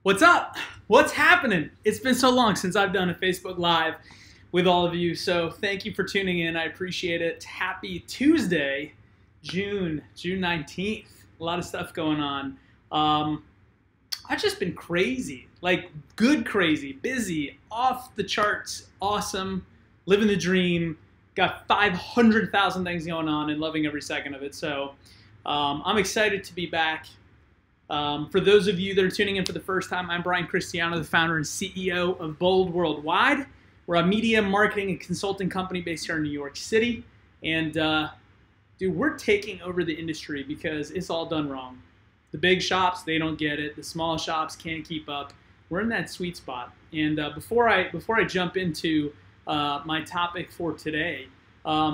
What's up? What's happening? It's been so long since I've done a Facebook Live with all of you, so thank you for tuning in. I appreciate it. Happy Tuesday, June 19th. A lot of stuff going on. I've just been crazy, like good crazy, busy, off the charts, awesome, living the dream, got 500,000 things going on and loving every second of it. So I'm excited to be back. For those of you that are tuning in for the first time, I'm Cristiano, the founder and CEO of Bold Worldwide. We're a media, marketing, and consulting company based here in New York City. And dude, we're taking over the industry because it's all done wrong. The big shops, they don't get it. The small shops can't keep up. We're in that sweet spot. And before I jump into my topic for today,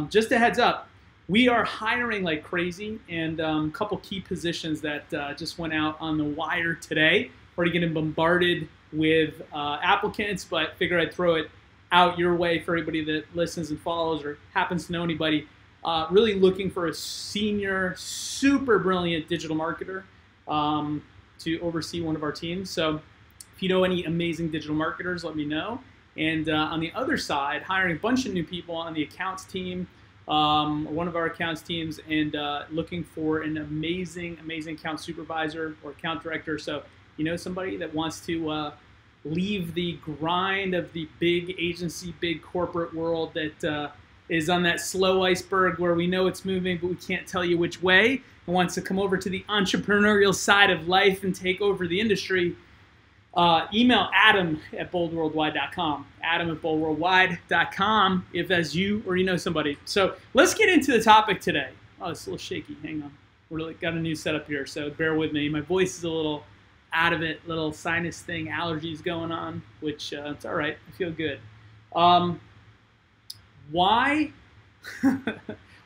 just a heads up. We are hiring like crazy, and a couple key positions that just went out on the wire today. Already getting bombarded with applicants, but figured I'd throw it out your way for everybody that listens and follows or happens to know anybody. Really looking for a senior, super brilliant digital marketer to oversee one of our teams. So if you know any amazing digital marketers, let me know. And on the other side, hiring a bunch of new people on the accounts team. One of our accounts teams, and looking for an amazing account supervisor or account director. So you know somebody that wants to leave the grind of the big agency, big corporate world that is on that slow iceberg where we know it's moving but we can't tell you which way, and wants to come over to the entrepreneurial side of life and take over the industry. Email Adam at boldworldwide.com. Adam at boldworldwide.com if that's you or you know somebody. So let's get into the topic today. Oh, it's a little shaky. Hang on. We really got a new setup here, so bear with me. My voice is a little out of it, little sinus thing, allergies going on, which it's all right. I feel good. Why?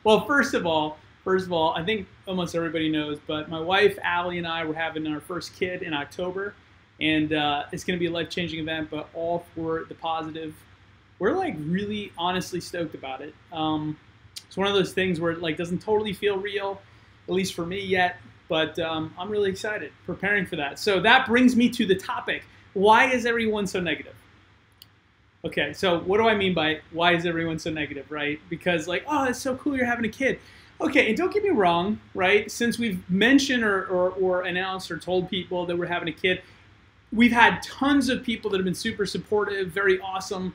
Well, first of all, I think almost everybody knows, but my wife, Allie, and I were having our first kid in October. And it's going to be a life-changing event, but all for the positive. We're like really honestly stoked about it. It's one of those things where it like doesn't totally feel real, at least for me yet, but I'm really excited, preparing for that. So that brings me to the topic. Why is everyone so negative? Okay, so what do I mean by why is everyone so negative, right? Because like, oh, it's so cool you're having a kid. Okay, and don't get me wrong, right? Since we've mentioned or announced or told people that we're having a kid, we've had tons of people that have been super supportive, very awesome,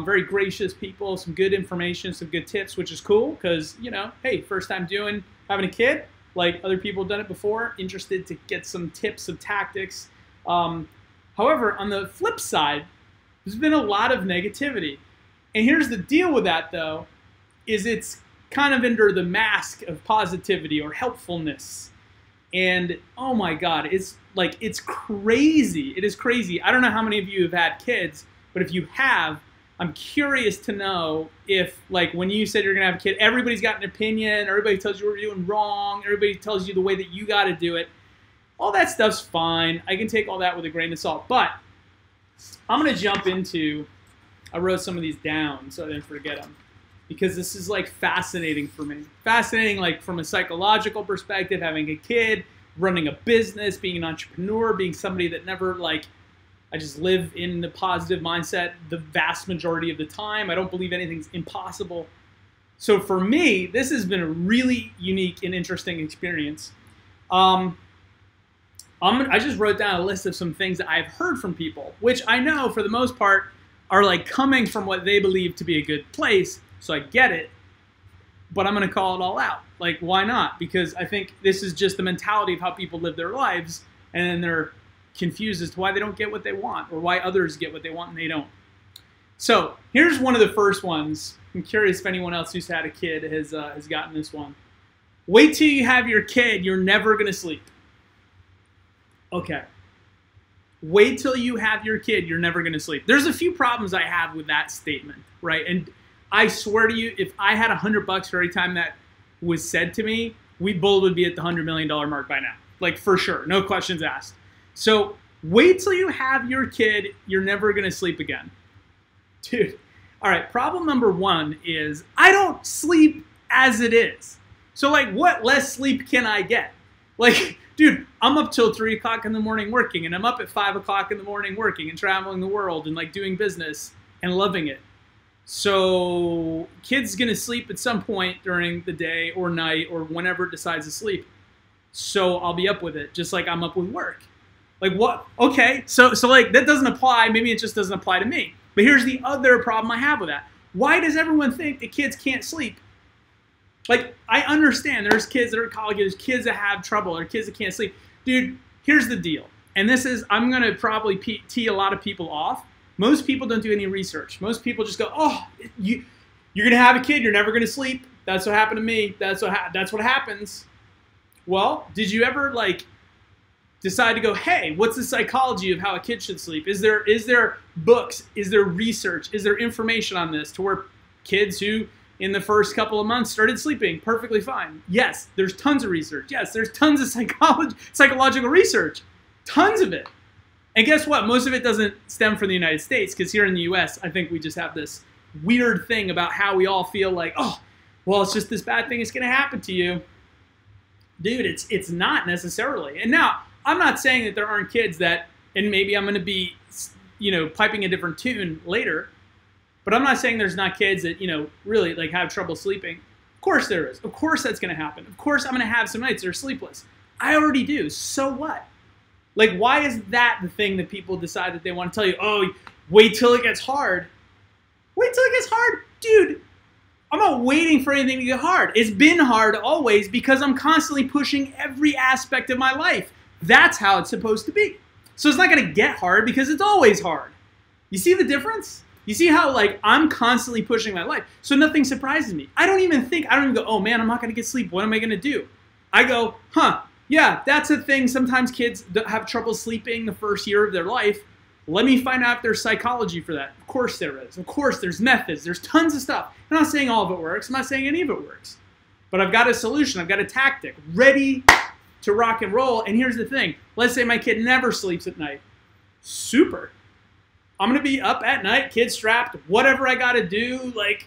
very gracious people, some good information, some good tips, which is cool because, you know, hey, first time having a kid, like other people have done it before, interested to get some tips, some tactics. However, on the flip side, there's been a lot of negativity. And here's the deal with that, though, is it's kind of under the mask of positivity or helpfulness. And oh my God, it's crazy. It is crazy. I don't know how many of you have had kids, but if you have, I'm curious to know if, like, when you said you're gonna have a kid, everybody's got an opinion, everybody tells you what you're doing wrong, everybody tells you the way that you gotta do it. All that stuff's fine. I can take all that with a grain of salt. But I'm gonna jump into, I wrote some of these down so I didn't forget them, because this is like fascinating for me. Fascinating, like from a psychological perspective, having a kid, running a business, being an entrepreneur, being somebody that never like, I just live in the positive mindset the vast majority of the time. I don't believe anything's impossible. So for me, this has been a really unique and interesting experience. I just wrote down a list of some things that I've heard from people, which I know for the most part are like coming from what they believe to be a good place. So I get it. but I'm going to call it all out. Like, why not? Because I think this is just the mentality of how people live their lives, and then they're confused as to why they don't get what they want or why others get what they want and they don't. So here's one of the first ones. I'm curious if anyone else who's had a kid has gotten this one. Wait till you have your kid, you're never going to sleep. Okay. Wait till you have your kid, you're never going to sleep. There's a few problems I have with that statement, right? And I swear to you, if I had $100 for every time that was said to me, we both would be at the $100 million mark by now. Like, for sure. No questions asked. So wait till you have your kid, you're never going to sleep again. Dude. All right, problem number one is I don't sleep as it is. So, like, what less sleep can I get? Like, dude, I'm up till 3 o'clock in the morning working, and I'm up at 5 o'clock in the morning working and traveling the world and, like, doing business and loving it. So, kid's going to sleep at some point during the day or night or whenever it decides to sleep. So, I'll be up with it, just like I'm up with work. Like, what? Okay, so like, that doesn't apply. Maybe it just doesn't apply to me. But here's the other problem I have with that. Why does everyone think that kids can't sleep? Like, I understand there's kids that are at college, there's kids that have trouble, or kids that can't sleep. Dude, here's the deal. And this is, I'm going to probably tee a lot of people off. Most people don't do any research. Most people just go, oh, you're going to have a kid, you're never going to sleep. That's what happened to me. That's what happens. Well, did you ever, like, decide to go, hey, what's the psychology of how a kid should sleep? Is there books? Is there research? Is there information on this to where kids who in the first couple of months started sleeping perfectly fine? Yes, there's tons of research. Yes, there's tons of psychological research. Tons of it. And guess what? Most of it doesn't stem from the United States, because here in the US, I think we just have this weird thing about how we all feel like, oh, well, it's just this bad thing is going to happen to you. Dude, it's not necessarily. And now, I'm not saying that there aren't kids that, and maybe I'm going to be, piping a different tune later, but I'm not saying there's not kids that, really, like, have trouble sleeping. Of course there is. Of course that's going to happen. Of course I'm going to have some nights that are sleepless. I already do. So what? Like, why is that the thing that people decide that they want to tell you, oh, wait till it gets hard? Wait till it gets hard? Dude, I'm not waiting for anything to get hard. It's been hard always because I'm constantly pushing every aspect of my life. That's how it's supposed to be. So it's not going to get hard because it's always hard. You see the difference? You see how, like, I'm constantly pushing my life. So nothing surprises me. I don't even go, oh man, I'm not going to get sleep. What am I going to do? I go, yeah, that's a thing. Sometimes kids have trouble sleeping the first year of their life. Let me find out if there's psychology for that. Of course there is. Of course there's methods. There's tons of stuff. I'm not saying all of it works. I'm not saying any of it works. But I've got a solution. I've got a tactic ready to rock and roll. And here's the thing. Let's say my kid never sleeps at night. Super. I'm going to be up at night, kid strapped, whatever I got to do, like,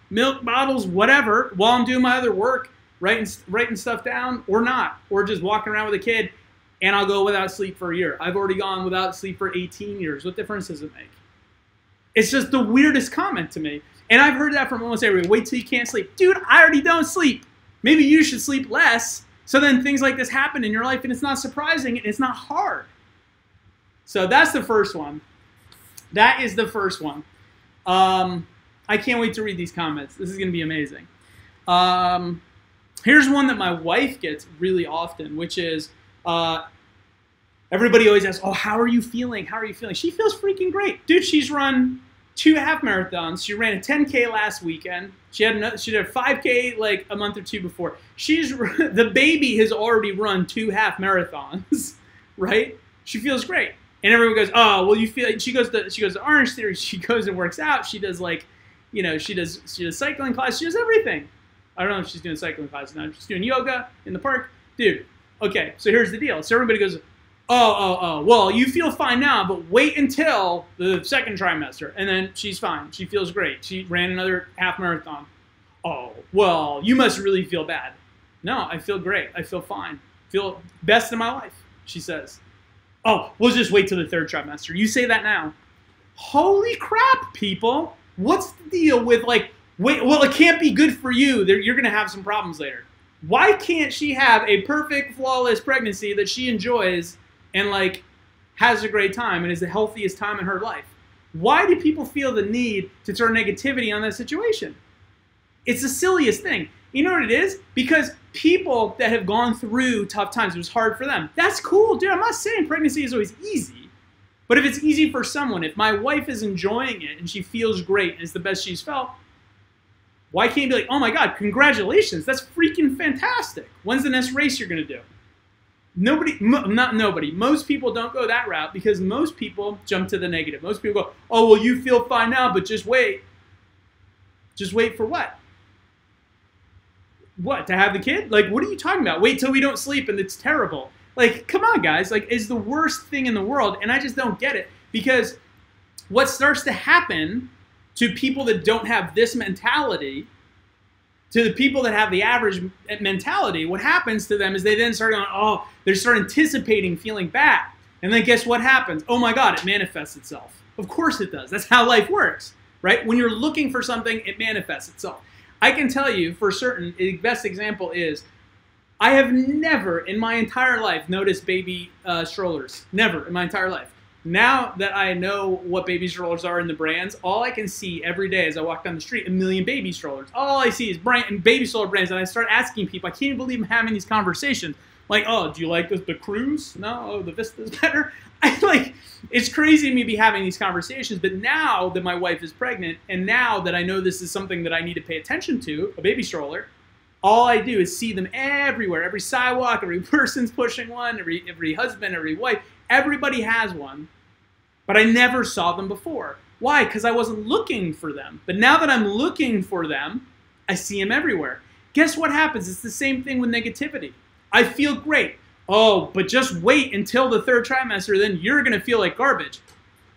milk bottles, whatever, while I'm doing my other work, writing stuff down or not, or just walking around with a kid, and I'll go without sleep for a year. I've already gone without sleep for 18 years. What difference does it make? It's just the weirdest comment to me. And I've heard that from almost everyone. Wait till you can't sleep. Dude, I already don't sleep. Maybe you should sleep less. So then things like this happen in your life, and it's not surprising, and it's not hard. So that's the first one. That is the first one. I can't wait to read these comments. This is going to be amazing. Here's one that my wife gets really often, which is everybody always asks, oh, how are you feeling? How are you feeling? She feels freaking great. Dude, she's run 2 half marathons. She ran a 10K last weekend. She did a 5K like a month or two before. The baby has already run 2 half marathons, right? She feels great. And everyone goes, oh, well, you feel. She goes to Orange Theory. She goes and works out. She does she does cycling class. She does everything. I don't know if she's doing cycling class now. She's doing yoga in the park, dude. Okay, so here's the deal. So everybody goes, oh, well, you feel fine now, but wait until the second trimester, and then she's fine. She feels great. She ran another half marathon. Oh, well, you must really feel bad. No, I feel great. I feel fine. Feel best in my life, she says. Oh, we'll just wait till the third trimester. You say that now. Holy crap, people. What's the deal with, like, wait, well, it can't be good for you. You're going to have some problems later. Why can't she have a perfect, flawless pregnancy that she enjoys and, like, has a great time and is the healthiest time in her life? Why do people feel the need to turn negativity on that situation? It's the silliest thing. You know what it is? Because people that have gone through tough times, it was hard for them. That's cool, dude. I'm not saying pregnancy is always easy. But if it's easy for someone, if my wife is enjoying it and she feels great and it's the best she's felt, why can't you be like, oh my God, congratulations. That's freaking fantastic. When's the next race you're going to do? Not nobody. Most people don't go that route because most people jump to the negative. Most people go, oh, well, you feel fine now, but just wait. Just wait for what? What, to have the kid? Like, what are you talking about? Wait till we don't sleep and it's terrible. Like, come on, guys. Like, it's the worst thing in the world, and I just don't get it. Because what starts to happen to people that don't have this mentality, to the people that have the average mentality, what happens to them is they then start going, oh, they start anticipating feeling bad. And then guess what happens? Oh my God, it manifests itself. Of course it does. That's how life works, right? When you're looking for something, it manifests itself. I can tell you for certain, the best example is, I have never in my entire life noticed baby strollers. Never in my entire life. Now that I know what baby strollers are in the brands, all I can see every day as I walk down the street, a million baby strollers. All I see is baby stroller brands, and I start asking people, I can't even believe I'm having these conversations. Like, oh, do you like the Cruise? No, oh, the Vista's better. It's crazy to me to be having these conversations, but now that my wife is pregnant, and now that I know this is something that I need to pay attention to, a baby stroller, all I do is see them everywhere. Every sidewalk, every person's pushing one, every husband, every wife, everybody has one. But I never saw them before. Why? Because I wasn't looking for them. But now that I'm looking for them, I see them everywhere. Guess what happens? It's the same thing with negativity. I feel great. Oh, but just wait until the third trimester, then you're going to feel like garbage.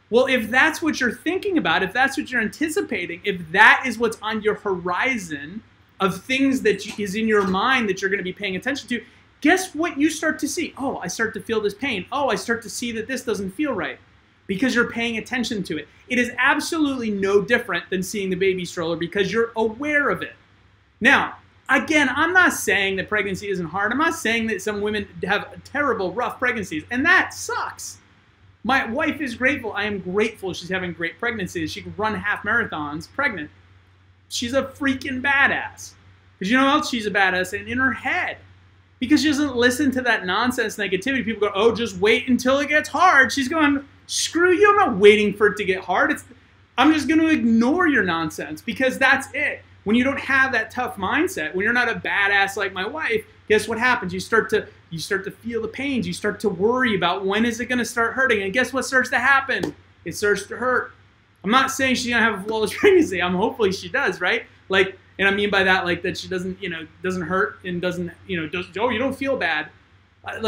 Well, if that's what you're thinking about, if that's what you're anticipating, if that is what's on your horizon of things that is in your mind that you're going to be paying attention to, guess what you start to see? Oh, I start to feel this pain. Oh, I start to see that this doesn't feel right because you're paying attention to it. It is absolutely no different than seeing the baby stroller because you're aware of it. Now, again, I'm not saying that pregnancy isn't hard. I'm not saying that some women have terrible, rough pregnancies, and that sucks. My wife is grateful. I am grateful she's having great pregnancies. She can run half marathons pregnant. She's a freaking badass. Because you know what else she's a badass in her head? Because she doesn't listen to that nonsense negativity. People go, oh, just wait until it gets hard. She's going, screw you. I'm not waiting for it to get hard. I'm just going to ignore your nonsense because that's it. When you don't have that tough mindset, when you're not a badass like my wife, guess what happens? You start to feel the pains. You start to worry about when is it going to start hurting. And guess what starts to happen? It starts to hurt. I'm not saying she's going to have a flawless pregnancy. Hopefully she does, right? Like, and I mean by that, like that she doesn't, doesn't hurt and doesn't, oh, you don't feel bad. But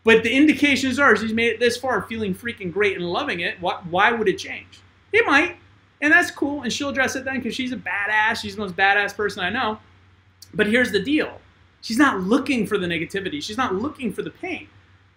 the indications are she's made it this far feeling freaking great and loving it. Why would it change? It might. And that's cool, and she'll address it then because she's a badass. She's the most badass person I know. But here's the deal. She's not looking for the negativity. She's not looking for the pain.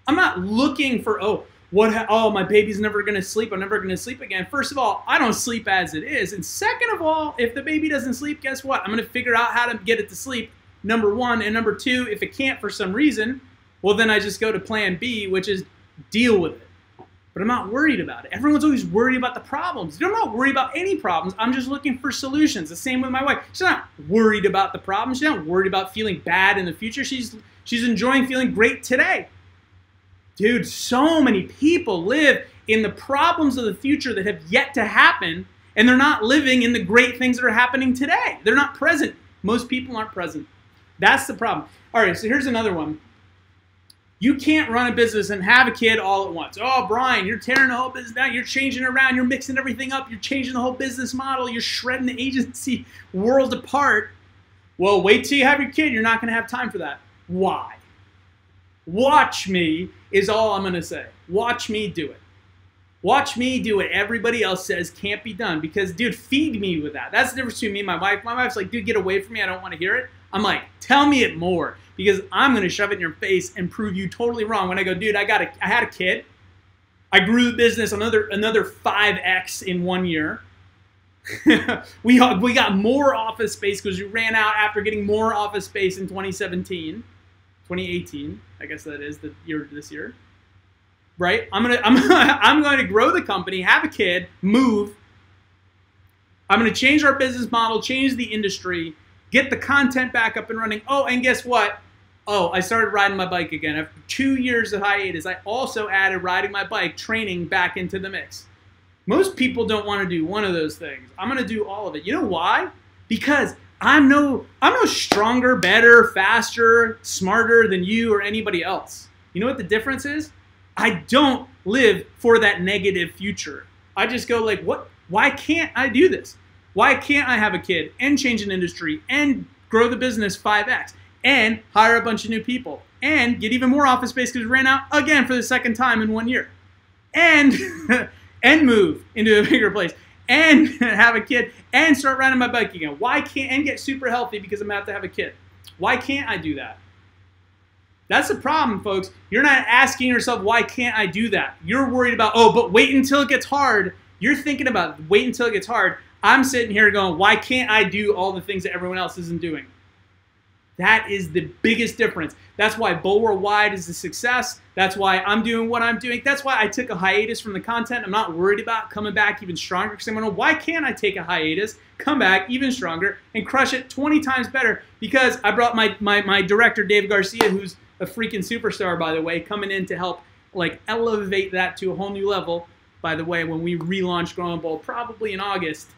I'm not looking for, oh, my baby's never going to sleep. I'm never going to sleep again. First of all, I don't sleep as it is. And second of all, if the baby doesn't sleep, guess what? I'm going to figure out how to get it to sleep, number one. And number two, if it can't for some reason, well, then I just go to plan B, which is deal with it. But I'm not worried about it. Everyone's always worried about the problems. I'm not worried about any problems. I'm just looking for solutions. The same with my wife. She's not worried about the problems. She's not worried about feeling bad in the future. She's enjoying feeling great today. Dude, so many people live in the problems of the future that have yet to happen, and they're not living in the great things that are happening today. They're not present. Most people aren't present. That's the problem. All right, so here's another one. You can't run a business and have a kid all at once. Oh, Brian, you're tearing the whole business down. You're changing it around. You're mixing everything up. You're changing the whole business model. You're shredding the agency world apart. Well, wait till you have your kid. You're not going to have time for that. Why? Watch me is all I'm going to say. Watch me do it. Watch me do what everybody else says can't be done. Because, dude, feed me with that. That's the difference between me and my wife. My wife's like, dude, get away from me. I don't want to hear it. I'm like, tell me it more. Because I'm going to shove it in your face and prove you totally wrong. When I go, dude, I had a kid. I grew the business another 5x in 1 year. we got more office space because we ran out after getting more office space in 2018, I guess that is this year. Right? I'm going to grow the company, have a kid, move. I'm going to change our business model, change the industry, get the content back up and running. Oh, and guess what? Oh, I started riding my bike again. After 2 years of hiatus, I also added riding my bike training back into the mix. Most people don't want to do one of those things. I'm going to do all of it. You know why? Because I'm no stronger, better, faster, smarter than you or anybody else. You know what the difference is? I don't live for that negative future. I just go like, what? Why can't I do this? Why can't I have a kid and change an industry and grow the business 5x and hire a bunch of new people and get even more office space because we ran out again for the second time in 1 year and and move into a bigger place and have a kid and start riding my bike again? Why can't, and get super healthy because I'm about to have a kid? Why can't I do that? That's the problem, folks. You're not asking yourself, why can't I do that? You're worried about, oh, but wait until it gets hard. You're thinking about wait until it gets hard. I'm sitting here going, why can't I do all the things that everyone else isn't doing? That is the biggest difference. That's why Bull Worldwide is a success. That's why I'm doing what I'm doing. That's why I took a hiatus from the content. I'm not worried about coming back even stronger because I'm going, why can't I take a hiatus, come back even stronger, and crush it 20 times better? Because I brought my director, Dave Garcia, who's a freaking superstar, by the way, coming in to help like elevate that to a whole new level. By the way, when we relaunch Growing Bold, probably in August,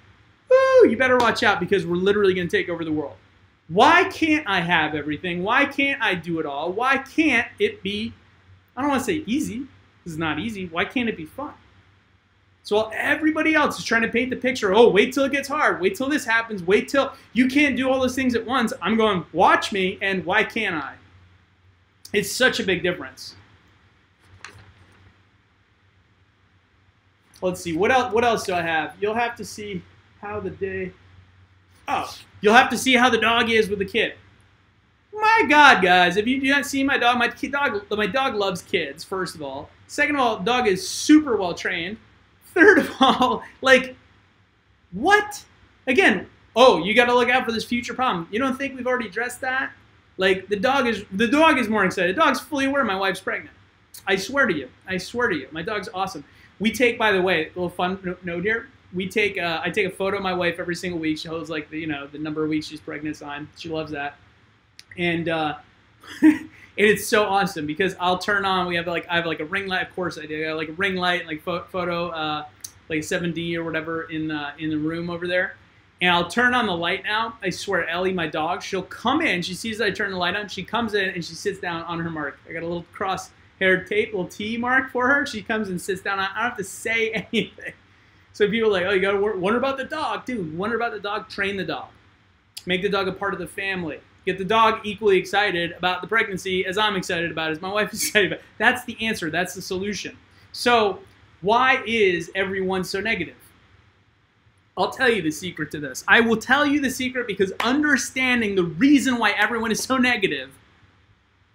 woo, you better watch out because we're literally going to take over the world. Why can't I have everything? Why can't I do it all? Why can't it be, I don't want to say easy. This is not easy. Why can't it be fun? So while everybody else is trying to paint the picture, oh, wait till it gets hard. Wait till this happens. Wait till you can't do all those things at once. I'm going, watch me, and why can't I? It's such a big difference. Let's see, what else do I have? You'll have to see how the day... Oh, you'll have to see how the dog is with the kid. My God, guys, if you do not see my dog, my dog loves kids, first of all. Second of all, the dog is super well trained. Third of all, like, what? Again, oh, you got to look out for this future problem. You don't think we've already addressed that? Like, the dog is more excited. The dog's fully aware my wife's pregnant. I swear to you. I swear to you. My dog's awesome. We take, by the way, a little fun note here. I take a photo of my wife every single week. She holds like the number of weeks she's pregnant on. She loves that, and and it's so awesome because I'll turn on. I have like a ring light. Of course I do. I have like a ring light, like photo, like a 7D or whatever in the room over there. And I'll turn on the light now. I swear, Ellie, my dog, she'll come in. She sees that I turn the light on. She comes in and she sits down on her mark. I got a little cross-haired tape, little T mark for her. She comes and sits down. I don't have to say anything. So people are like, oh, you got to wonder about the dog. Dude, wonder about the dog. Train the dog. Make the dog a part of the family. Get the dog equally excited about the pregnancy as I'm excited about it, as my wife is excited about it. That's the answer. That's the solution. So why is everyone so negative? I'll tell you the secret to this. I will tell you the secret because understanding the reason why everyone is so negative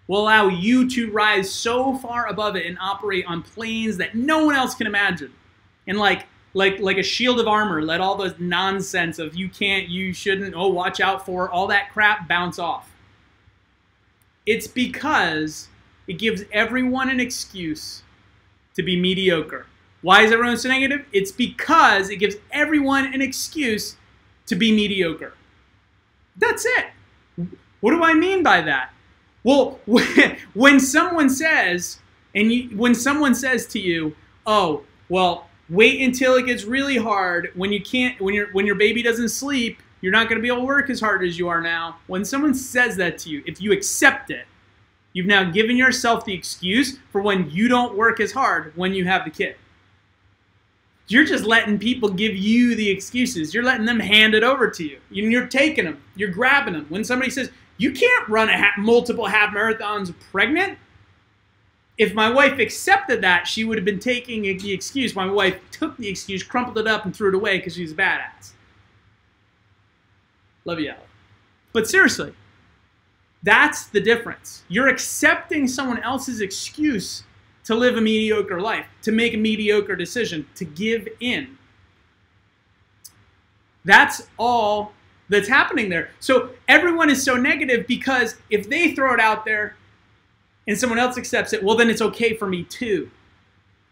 will allow you to rise so far above it and operate on planes that no one else can imagine. And like a shield of armor, let all those nonsense of you can't, you shouldn't, oh, watch out for, all that crap bounce off. It's because it gives everyone an excuse to be mediocre. Why is everyone so negative? It's because it gives everyone an excuse to be mediocre. That's it. What do I mean by that? Well, when someone says, when someone says to you, oh, well, wait until it gets really hard when your baby doesn't sleep, you're not going to be able to work as hard as you are now. When someone says that to you, if you accept it, you've now given yourself the excuse for when you don't work as hard when you have the kid. You're just letting people give you the excuses. You're letting them hand it over to you. You're taking them. You're grabbing them. When somebody says, you can't run multiple half marathons pregnant. If my wife accepted that, she would have been taking the excuse. My wife took the excuse, crumpled it up, and threw it away because she's a badass. Love you, Alex. But seriously, that's the difference. You're accepting someone else's excuse to live a mediocre life, to make a mediocre decision, to give in. That's all that's happening there. So everyone is so negative because if they throw it out there and someone else accepts it, well, then it's okay for me too.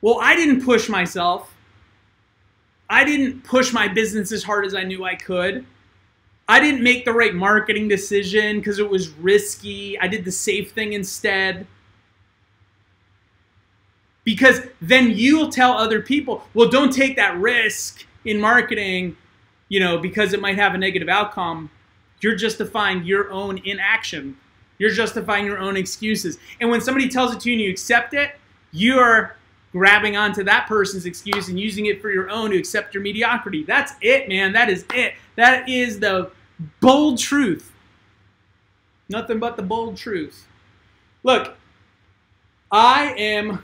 Well, I didn't push myself. I didn't push my business as hard as I knew I could. I didn't make the right marketing decision because it was risky. I did the safe thing instead. Because then you'll tell other people, well, don't take that risk in marketing, you know, because it might have a negative outcome. You're justifying your own inaction. You're justifying your own excuses. And when somebody tells it to you and you accept it, you're grabbing onto that person's excuse and using it for your own to accept your mediocrity. That's it, man. That is it. That is the bold truth. Nothing but the bold truth. Look, I am,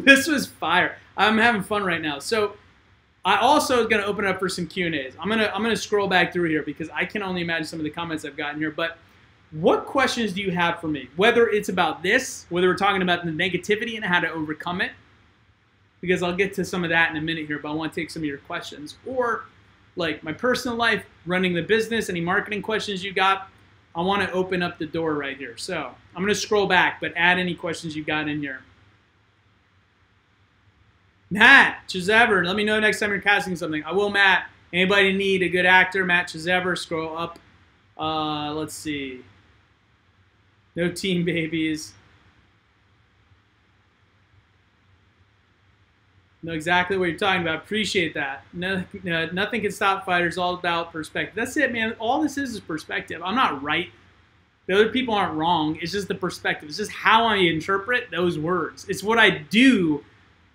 this was fire. I'm having fun right now. So I also am going to open up for some Q&As. I'm gonna scroll back through here because I can only imagine some of the comments I've gotten here. But what questions do you have for me? Whether it's about this, whether we're talking about the negativity and how to overcome it, because I'll get to some of that in a minute here, but I want to take some of your questions. Or like my personal life, running the business, any marketing questions you got, I want to open up the door right here. So I'm going to scroll back, but add any questions you got in here. Matt Chizever, let me know next time you're casting something. I will, Matt. Anybody need a good actor? Matt Chizever, scroll up. Let's see. No teen babies. Know exactly what you're talking about. Appreciate that. No, nothing can stop fighters. All about perspective. That's it, man. All this is perspective. I'm not right. The other people aren't wrong. It's just the perspective. It's just how I interpret those words. It's what I do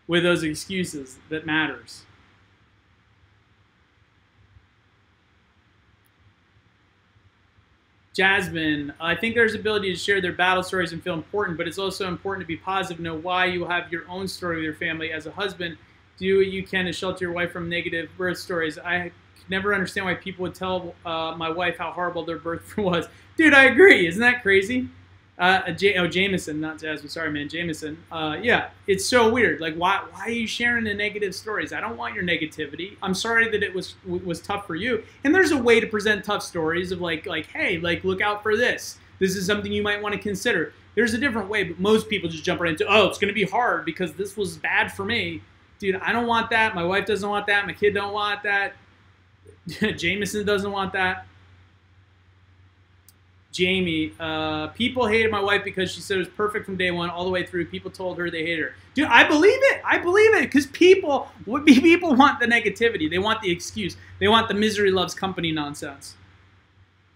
with those excuses that matters. Jasmine, I think there's ability to share their battle stories and feel important, but it's also important to be positive, know why you have your own story with your family. As a husband, do what you can to shelter your wife from negative birth stories. I never understand why people would tell my wife how horrible their birth was. Dude, I agree. Isn't that crazy? Jameson, not Jasmine. Sorry, man. Jameson. Yeah, it's so weird. Like, why are you sharing the negative stories? I don't want your negativity. I'm sorry that it was tough for you. And there's a way to present tough stories of like, hey, like, look out for this. This is something you might want to consider. There's a different way, but most people just jump right into, oh, it's going to be hard because this was bad for me. Dude, I don't want that. My wife doesn't want that. My kid don't want that. Jameson doesn't want that. Jamie, people hated my wife because she said it was perfect from day one all the way through. People told her they hate her. Dude, I believe it. I believe it because people want the negativity. They want the excuse. They want the misery loves company nonsense.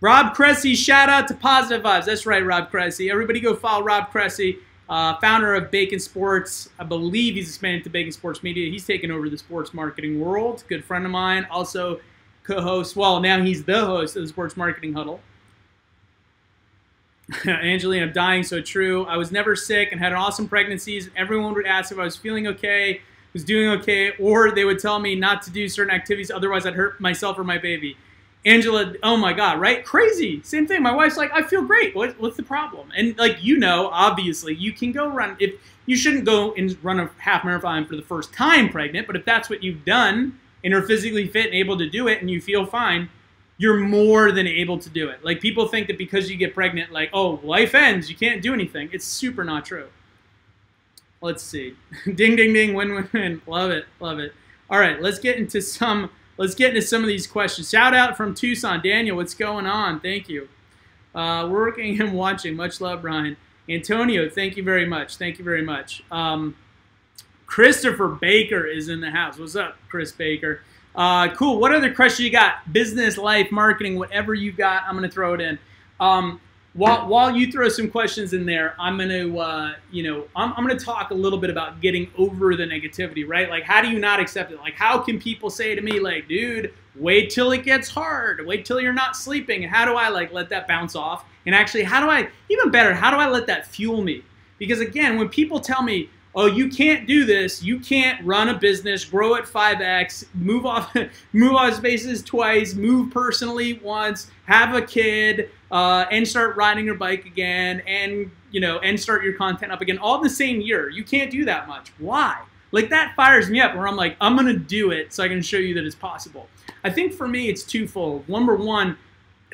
Rob Cressy, shout out to Positive Vibes. That's right, Rob Cressy. Everybody go follow Rob Cressy, founder of Bacon Sports. I believe he's expanded to Bacon Sports Media. He's taken over the sports marketing world. Good friend of mine. Also co-host. Well, now he's the host of the Sports Marketing Huddle. Angelina, I'm dying, so true. I was never sick and had an awesome pregnancies. Everyone would ask if I was feeling okay, was doing okay, or they would tell me not to do certain activities, otherwise I'd hurt myself or my baby. Angela, oh my God, right? Crazy. Same thing. My wife's like, I feel great. What's the problem? And like, you know, obviously, you can go run. If you shouldn't go and run a half marathon for the first time pregnant, but if that's what you've done and are physically fit and able to do it and you feel fine, you're more than able to do it. Like, people think that because you get pregnant, like, oh, life ends, you can't do anything. It's super not true. Let's see. Ding, ding, ding, win, win, win. Love it, love it. All right, let's get into some of these questions. Shout out from Tucson. Daniel, what's going on? Thank you. Working and watching. Much love, Brian. Antonio, thank you very much. Thank you very much. Christopher Baker is in the house. What's up, Chris Baker? Cool. What other questions you got? Business, life, marketing, whatever you got, I'm going to throw it in. While you throw some questions in there, I'm going to, I'm going to talk a little bit about getting over the negativity, right? Like, how do you not accept it? Like, how can people say to me, like, dude, wait till it gets hard. Wait till you're not sleeping. How do I, like, let that bounce off? And actually, even better, how do I let that fuel me? Because, again, when people tell me, oh, you can't do this, you can't run a business, grow at 5x, move off spaces twice, move personally once, have a kid, and start riding your bike again, and start your content up again, all in the same year. You can't do that much. Why? Like, that fires me up where I'm like, I'm gonna do it so I can show you that it's possible. I think for me it's twofold. Number one,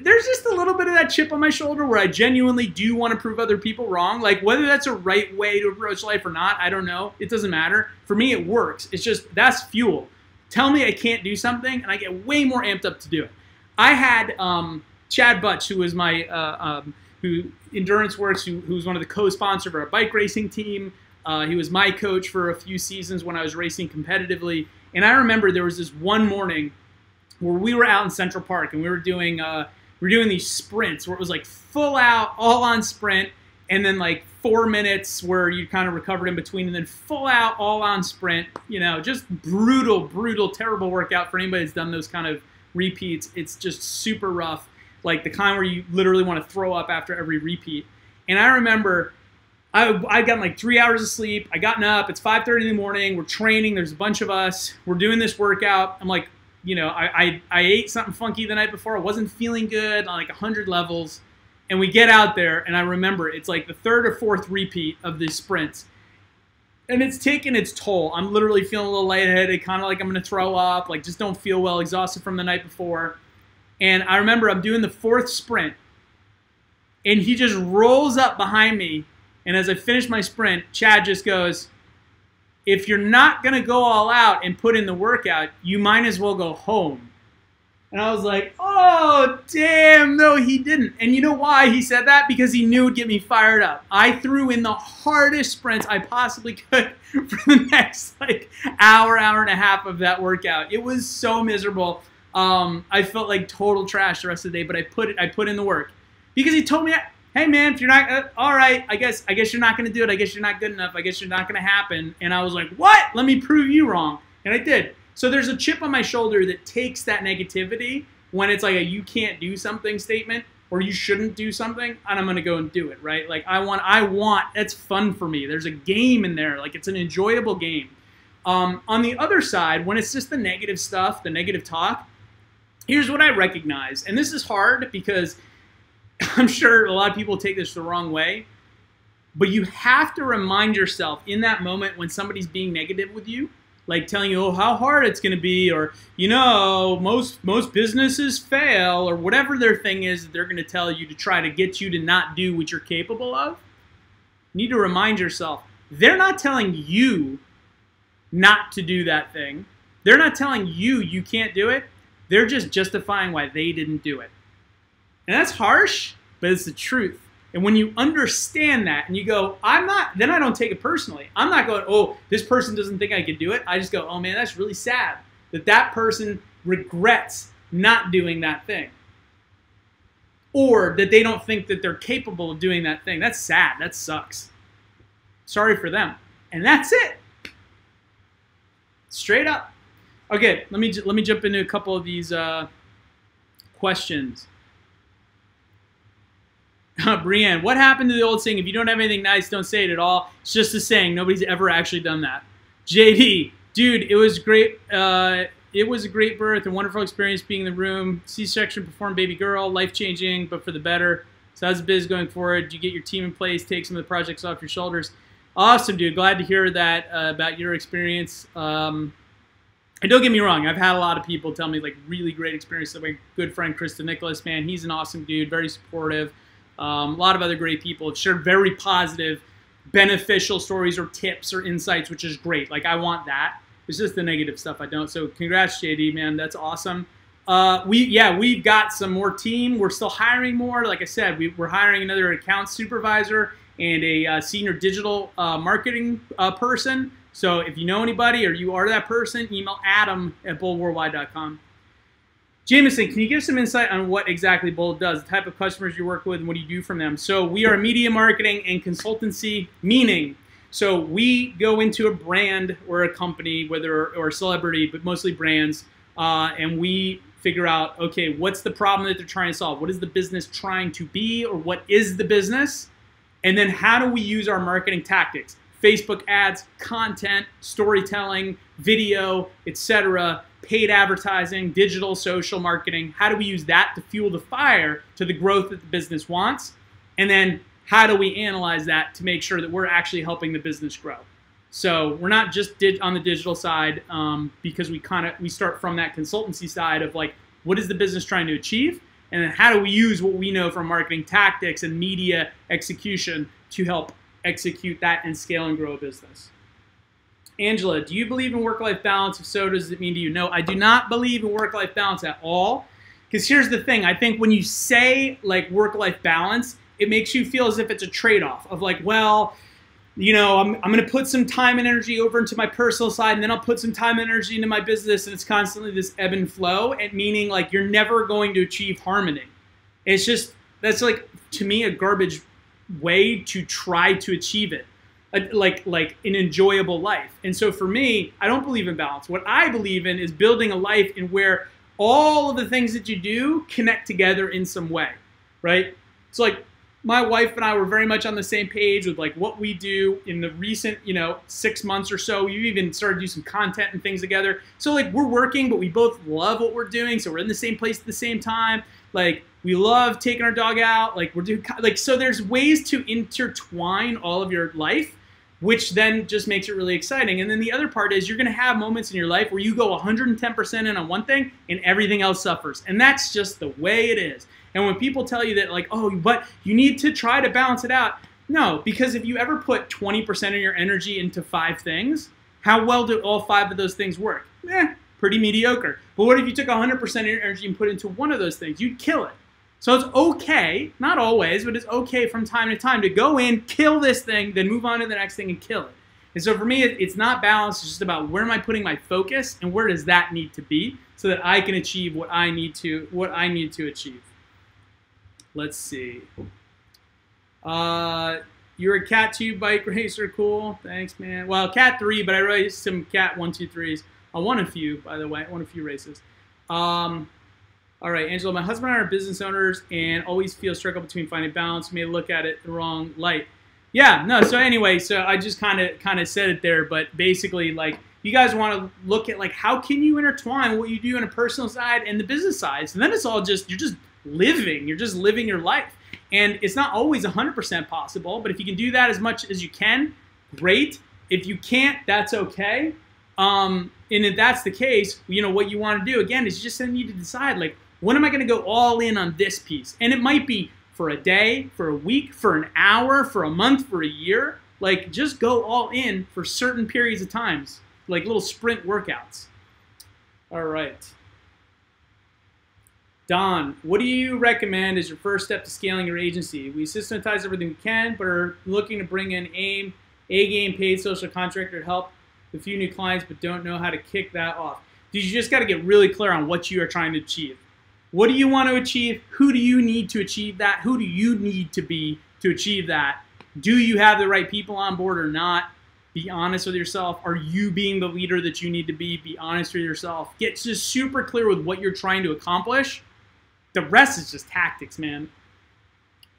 there's just a little bit of that chip on my shoulder where I genuinely do want to prove other people wrong. Like, whether that's a right way to approach life or not, I don't know. It doesn't matter. For me, it works. It's just, that's fuel. tell me I can't do something, and I get way more amped up to do it. I had Chad Butch, who was my who Endurance Works, who was one of the co-sponsors of our bike racing team. He was my coach for a few seasons when I was racing competitively. And I remember there was this one morning where we were out in Central Park and we were doing these sprints where it was like full out, all on sprint, and then like 4 minutes where you kind of recovered in between, and then full out, all on sprint. You know, just brutal, terrible workout for anybody that's done those kind of repeats. It's just super rough, like the kind where you literally want to throw up after every repeat. And I remember I'd gotten like 3 hours of sleep. I gotten up. It's 5:30 in the morning. We're training. There's a bunch of us. We're doing this workout. I'm like, you know, I ate something funky the night before. I wasn't feeling good on like 100 levels. And we get out there, and I remember it's like the 3rd or 4th repeat of these sprints. And it's taken its toll. I'm literally feeling a little lightheaded, kind of like I'm going to throw up, like just don't feel well, exhausted from the night before. And I remember I'm doing the 4th sprint, and he just rolls up behind me. And as I finish my sprint, Chad just goes, if you're not going to go all out and put in the workout, you might as well go home. And I was like, oh, damn, no, he didn't. And you know why he said that? Because he knew it would get me fired up. I threw in the hardest sprints I possibly could for the next like hour and a half of that workout. It was so miserable. I felt like total trash the rest of the day, but I put in the work. Because he told me, hey man, if you're not, all right, I guess you're not going to do it. I guess you're not good enough. I guess you're not going to happen. And I was like, what? Let me prove you wrong. And I did. So there's a chip on my shoulder that takes that negativity when it's like a you can't do something statement or you shouldn't do something, and I'm going to go and do it, right? Like I want, it's fun for me. There's a game in there. Like it's an enjoyable game. On the other side, when it's just the negative stuff, the negative talk, here's what I recognize. And this is hard because I'm sure a lot of people take this the wrong way, but you have to remind yourself in that moment when somebody's being negative with you, like telling you, oh, how hard it's going to be, or, you know, most businesses fail, or whatever their thing is that they're going to tell you to try to get you to not do what you're capable of. You need to remind yourself, they're not telling you not to do that thing. They're not telling you you can't do it. They're just justifying why they didn't do it. And that's harsh, but it's the truth. And when you understand that and you go, then I don't take it personally. I'm not going, oh, this person doesn't think I can do it. I just go, oh man, that's really sad that that person regrets not doing that thing. Or that they don't think that they're capable of doing that thing. That's sad. That sucks. Sorry for them. And that's it. Straight up. Okay, let me jump into a couple of these questions. Brienne, what happened to the old saying, if you don't have anything nice, don't say it at all? It's just a saying. Nobody's ever actually done that. JD, dude, it was great. It was a great birth, a wonderful experience being in the room. C-section, performed baby girl, life-changing, but for the better. So how's the biz going forward? Did you get your team in place, take some of the projects off your shoulders? Awesome, dude. Glad to hear that about your experience. And don't get me wrong, I've had a lot of people tell me like really great experiences. My good friend Krista Nicholas, man, he's an awesome dude, very supportive. A lot of other great people have shared very positive, beneficial stories or tips or insights, which is great. Like I want that. It's just the negative stuff I don't. So congrats, JD, man. That's awesome. We've got some more team. We're still hiring more. Like I said, we're hiring another account supervisor and a senior digital marketing person. So if you know anybody or you are that person, email adam@boldworldwide.com. Jameson, can you give some insight on what exactly Bold does, the type of customers you work with, and what do you do from them? So we are media marketing and consultancy, meaning, so we go into a brand or a company, or a celebrity, but mostly brands, and we figure out, okay, what's the problem that they're trying to solve? What is the business trying to be, or what is the business? And then how do we use our marketing tactics? Facebook ads, content, storytelling, video, etc., paid advertising, digital, social marketing. How do we use that to fuel the fire to the growth that the business wants? And then how do we analyze that to make sure that we're actually helping the business grow? So we're not just on the digital side because we start from that consultancy side of like, what is the business trying to achieve? And then how do we use what we know from marketing tactics and media execution to help execute that and scale and grow a business? Angela, do you believe in work-life balance? If so, does it mean to you? No, I do not believe in work-life balance at all. Because here's the thing. I think when you say like work-life balance, it makes you feel as if it's a trade-off of like, well, you know, I'm going to put some time and energy over into my personal side, and then I'll put some time and energy into my business, and it's constantly this ebb and flow, and meaning like you're never going to achieve harmony. It's just, that's like, to me, a garbage way to try to achieve it, like an enjoyable life. And so for me, I don't believe in balance. What I believe in is building a life in where all of the things that you do connect together in some way, right? So like my wife and I were very much on the same page with like what we do in the recent, 6 months or so. You even started to do some content and things together. So like we're working, but we both love what we're doing. So we're in the same place at the same time. Like we love taking our dog out. Like we're doing so there's ways to intertwine all of your life, which then just makes it really exciting. And then the other part is you're going to have moments in your life where you go 110% in on one thing and everything else suffers. And that's just the way it is. And when people tell you that like, oh, but you need to try to balance it out. No, because if you ever put 20% of your energy into 5 things, how well do all 5 of those things work? Pretty mediocre. But what if you took 100% of your energy and put it into one of those things? You'd kill it. So it's okay, not always, but it's okay from time to time to go in, kill this thing, then move on to the next thing and kill it. And so for me, it's not balanced. It's just about where am I putting my focus and where does that need to be so that I can achieve what I need to achieve. Let's see. You're a Cat 2 bike racer. Cool. Thanks, man. Well, Cat 3, but I raced some Cat 1, 2, 3s. I won a few, by the way. I won a few races. All right, Angela, my husband and I are business owners and always feel struggle between finding balance. May look at it the wrong light. Yeah, no, so anyway, so I just kind of said it there, but basically, like, you guys want to look at, like, how can you intertwine what you do on a personal side and the business side? So then it's all just, you're just living your life. And it's not always 100% possible, but if you can do that as much as you can, great. If you can't, that's okay. And if that's the case, what you want to do, again, is you just need to decide, like, when am I going to go all in on this piece? And it might be for a day, for a week, for an hour, for a month, for a year. Like, just go all in for certain periods of times, like little sprint workouts. All right. Don, what do you recommend as your first step to scaling your agency? We systematize everything we can, but are looking to bring in A-game paid social contractor to help a few new clients, but don't know how to kick that off. You just got to get really clear on what you are trying to achieve. What do you want to achieve? Who do you need to achieve that? Who do you need to be to achieve that? Do you have the right people on board or not? Be honest with yourself. Are you being the leader that you need to be? Be honest with yourself. Get just super clear with what you're trying to accomplish. The rest is just tactics, man.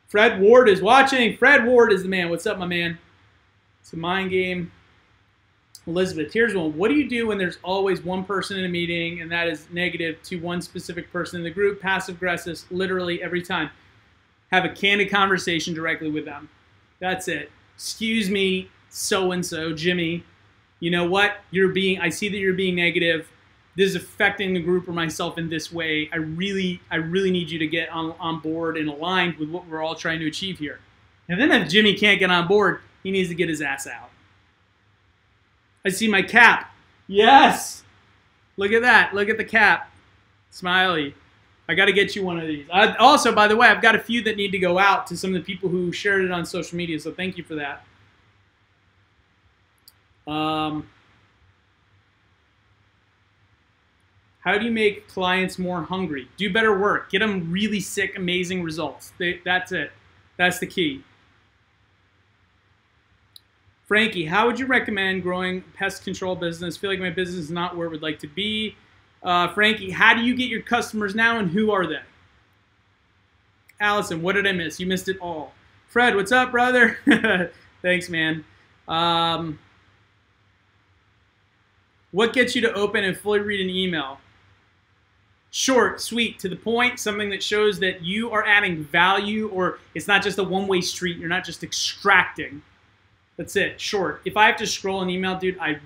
Fred Ward is watching. Fred Ward is the man. What's up, my man? It's a mind game. Elizabeth, here's one. What do you do when there's always one person in a meeting and that is negative to one specific person in the group, passive-aggressive, literally every time? Have a candid conversation directly with them. That's it. Excuse me, so-and-so, Jimmy. You know what? I see that you're being negative. This is affecting the group or myself in this way. I really need you to get on board and aligned with what we're all trying to achieve here. And then if Jimmy can't get on board, he needs to get his ass out. I see my cap. Yes. Look at that. Look at the cap. Smiley. I got to get you one of these. Also, by the way, I've got a few that need to go out to some of the people who shared it on social media, so thank you for that. How do you make clients more hungry? Do better work. Get them really sick, amazing results. That's it. That's the key. Frankie, how would you recommend growing pest control business? I feel like my business is not where it would like to be. Frankie, how do you get your customers now and who are they? Allison, what did I miss? You missed it all. Fred, what's up, brother? Thanks, man. What gets you to open and fully read an email? Short, sweet, to the point, something that shows that you are adding value or it's not just a one-way street. You're not just extracting. That's it, short. If I have to scroll an email, dude, I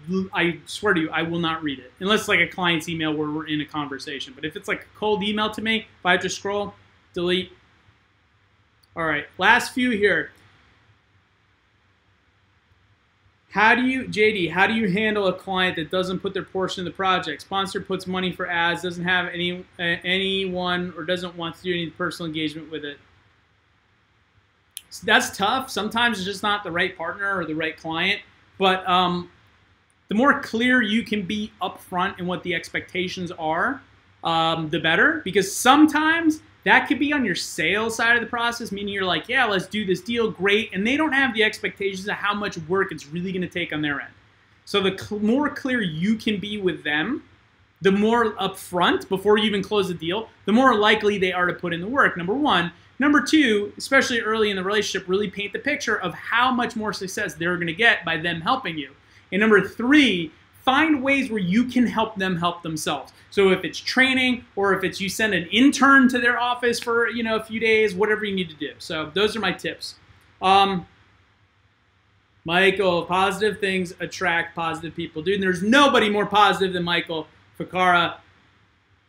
swear to you, I will not read it. Unless it's like a client's email where we're in a conversation. But if it's like a cold email to me, if I have to scroll, delete. All right, last few here. JD, how do you handle a client that doesn't put their portion of the project? Sponsor puts money for ads, doesn't have anyone or doesn't want to do any personal engagement with it. So that's tough. Sometimes it's just not the right partner or the right client. But the more clear you can be upfront in what the expectations are, the better. Because sometimes that could be on your sales side of the process, meaning you're like, yeah, let's do this deal, great. And they don't have the expectations of how much work it's really going to take on their end. So the more clear you can be with them, the more upfront, before you even close the deal, the more likely they are to put in the work, number one. Number two, especially early in the relationship, really paint the picture of how much more success they're going to get by them helping you. And number three, find ways where you can help them help themselves. So if it's training or if it's you send an intern to their office for a few days, whatever you need to do. So those are my tips. Michael, positive things attract positive people. Dude, there's nobody more positive than Michael Ficara.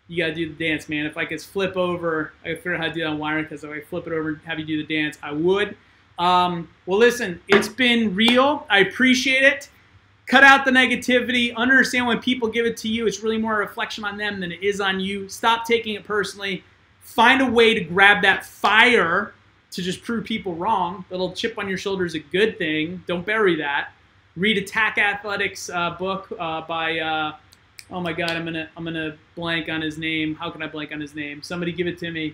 You got to do the dance, man. If I could flip over, I could figure out how to do that on Wire, because if I flip it over and have you do the dance, I would. Well, listen, it's been real. I appreciate it. Cut out the negativity. Understand when people give it to you, it's really more a reflection on them than it is on you. Stop taking it personally. Find a way to grab that fire to just prove people wrong. Little chip on your shoulder is a good thing. Don't bury that. Read Attack Athletics book by... oh my God, I'm gonna blank on his name. How can I blank on his name? Somebody give it to me.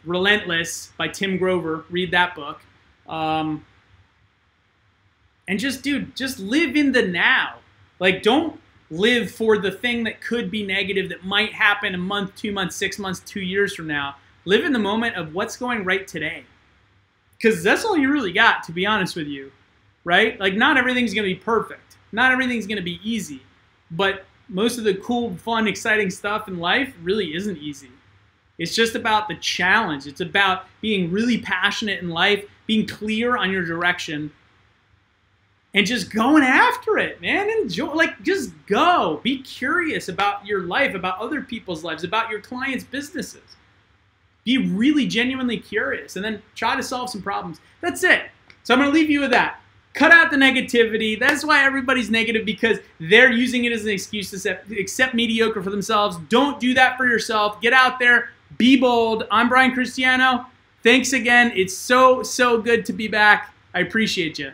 Relentless by Tim Grover. Read that book. And just live in the now. Like, don't live for the thing that could be negative that might happen a month, 2 months, 6 months, 2 years from now. Live in the moment of what's going right today. Because that's all you really got, to be honest with you, right? Like, not everything's gonna be perfect. Not everything's gonna be easy. But most of the cool, fun, exciting stuff in life really isn't easy. It's just about the challenge. It's about being really passionate in life, being clear on your direction, and just going after it, man. Enjoy, like, just go. Be curious about your life, about other people's lives, about your clients' businesses. Be really genuinely curious, and then try to solve some problems. That's it. So I'm going to leave you with that. Cut out the negativity. That's why everybody's negative, because they're using it as an excuse to accept mediocre for themselves. Don't do that for yourself. Get out there. Be bold. I'm Cristiano. Thanks again. It's so good to be back. I appreciate you.